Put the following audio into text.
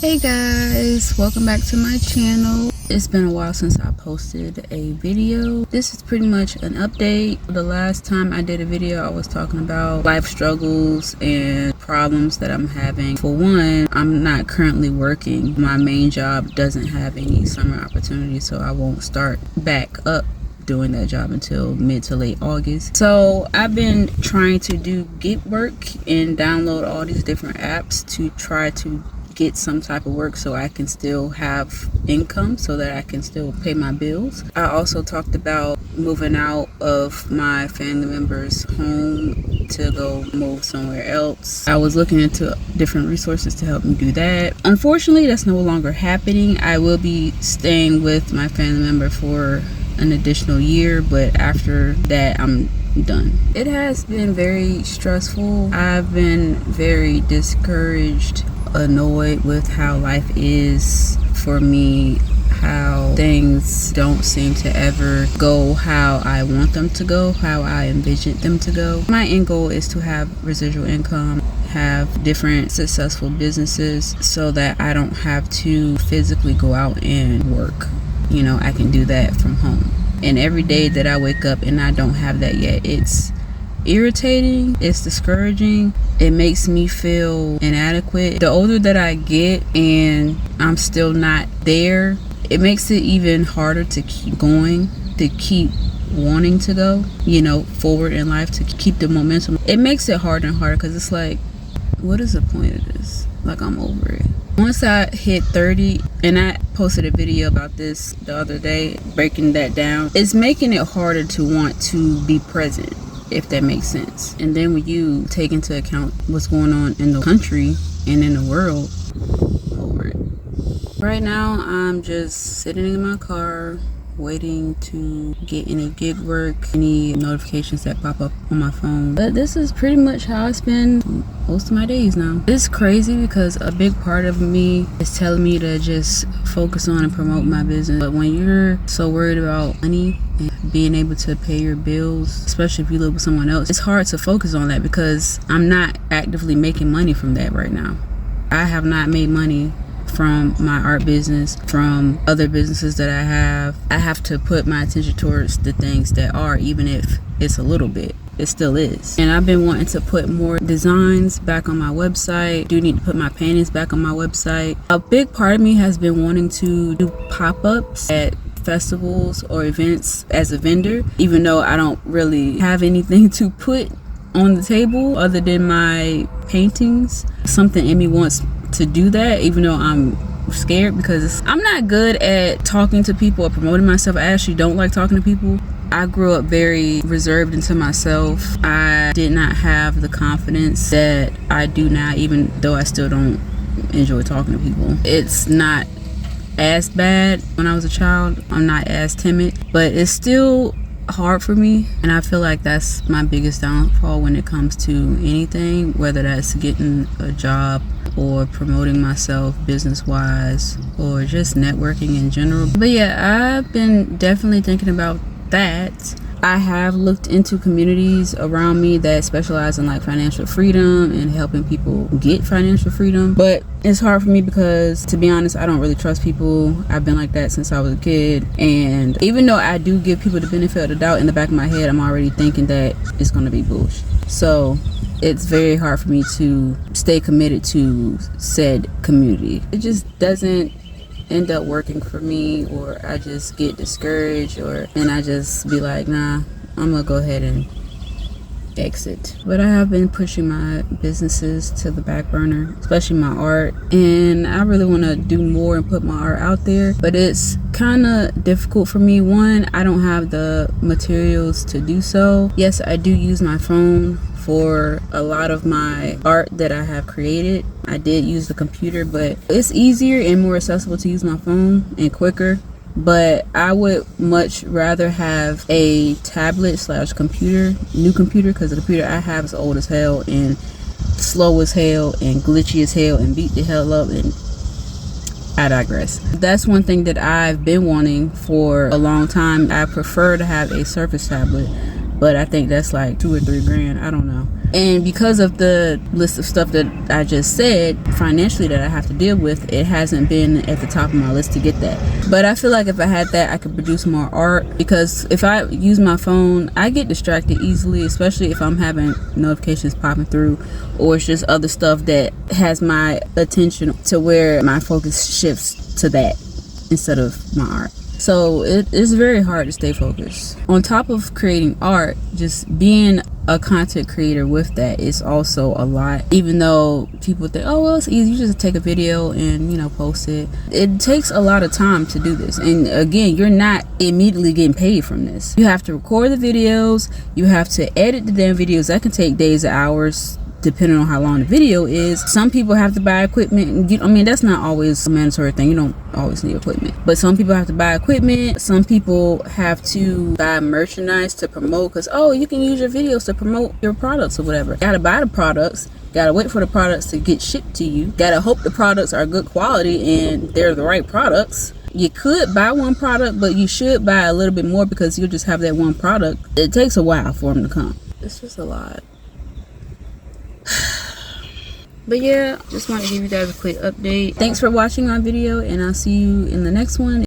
Hey guys, welcome back to my channel. It's been a while since I posted a video. This is pretty much an update. The last time I did a video, I was talking about life struggles and problems that I'm having. For one, I'm not currently working. My main job doesn't have any summer opportunities, so I won't start back up doing that job until mid to late August. So I've been trying to do gig work and download all these different apps to try to get some type of work so I can still have income, so that I can still pay my bills. I also talked about moving out of my family member's home to go move somewhere else. I was looking into different resources to help me do that. Unfortunately, that's no longer happening. I will be staying with my family member for an additional year, but after that I'm done. It has been very stressful. I've been very discouraged, annoyed with how life is for me, how things don't seem to ever go how I want them to go, how I envisioned them to go. My end goal is to have residual income, have different successful businesses so that I don't have to physically go out and work. You know, I can do that from home. And every day that I wake up and I don't have that yet, it's irritating, it's discouraging, it makes me feel inadequate. The older that I get and I'm still not there, it makes it even harder to keep going, to keep wanting to go, you know, forward in life, to keep the momentum. It makes it harder and harder because it's like, what is the point of this? Like, I'm over it. Once I hit 30, and I posted a video about this the other day, breaking that down, it's making it harder to want to be present, if that makes sense. And then when you take into account what's going on in the country and in the world, over it. Right now, I'm just sitting in my car, waiting to get any gig work, any notifications that pop up on my phone. But this is pretty much how I spend most of my days now. It's crazy because a big part of me is telling me to just focus on and promote my business. But when you're so worried about money and being able to pay your bills, especially if you live with someone else, it's hard to focus on that because I'm not actively making money from that right now. I have not made money from my art business, from other businesses that I have to put my attention towards the things that are, even if it's a little bit, it still is. And I've been wanting to put more designs back on my website. Do need to put my paintings back on my website. A big part of me has been wanting to do pop-ups at festivals or events as a vendor, even though I don't really have anything to put on the table other than my paintings. Something in me wants to do that, even though I'm scared because I'm not good at talking to people or promoting myself. I actually don't like talking to people. I grew up very reserved into myself. I did not have the confidence that I do now, even though I still don't enjoy talking to people. It's not as bad when I was a child. I'm not as timid, but it's still hard for me, and I feel like that's my biggest downfall when it comes to anything, whether that's getting a job or promoting myself business wise or just networking in general. But yeah, I've been definitely thinking about that. I have looked into communities around me that specialize in like financial freedom and helping people get financial freedom, but it's hard for me because, to be honest, I don't really trust people. I've been like that since I was a kid, and even though I do give people the benefit of the doubt, in the back of my head I'm already thinking that it's gonna be bullshit. So it's very hard for me to stay committed to said community. It just doesn't end up working for me, or I just get discouraged, and I just be like, nah, I'm gonna go ahead and exit. But I have been pushing my businesses to the back burner, especially my art, and I really want to do more and put my art out there, but it's kind of difficult for me. One, I don't have the materials to do so. Yes, I do use my phone for a lot of my art that I have created. I did use the computer, but it's easier and more accessible to use my phone and quicker. But I would much rather have a tablet / computer, new computer, because the computer I have is old as hell and slow as hell and glitchy as hell and beat the hell up, and I digress. That's one thing that I've been wanting for a long time. I prefer to have a Surface tablet, but I think that's like $2 or $3 grand. I don't know. And because of the list of stuff that I just said financially that I have to deal with, it hasn't been at the top of my list to get that. But I feel like if I had that, I could produce more art, because if I use my phone, I get distracted easily, especially if I'm having notifications popping through, or it's just other stuff that has my attention to where my focus shifts to that instead of my art. So it's very hard to stay focused. On top of creating art, just being a content creator with that is also a lot. Even though people think, oh well, it's easy, you just take a video and, you know, post it. It takes a lot of time to do this, and again, you're not immediately getting paid from this. You have to record the videos, you have to edit the damn videos. That can take days or hours depending on how long the video is. Some people have to buy equipment, and I mean, that's not always a mandatory thing. You don't always need equipment, but some people have to buy equipment. Some people have to buy merchandise to promote, because oh, you can use your videos to promote your products or whatever. You gotta buy the products, gotta wait for the products to get shipped to you, gotta hope the products are good quality and they're the right products. You could buy one product, but you should buy a little bit more, because you'll just have that one product. It takes a while for them to come. It's just a lot. But yeah, just wanted to give you guys a quick update. Thanks for watching my video, and I'll see you in the next one.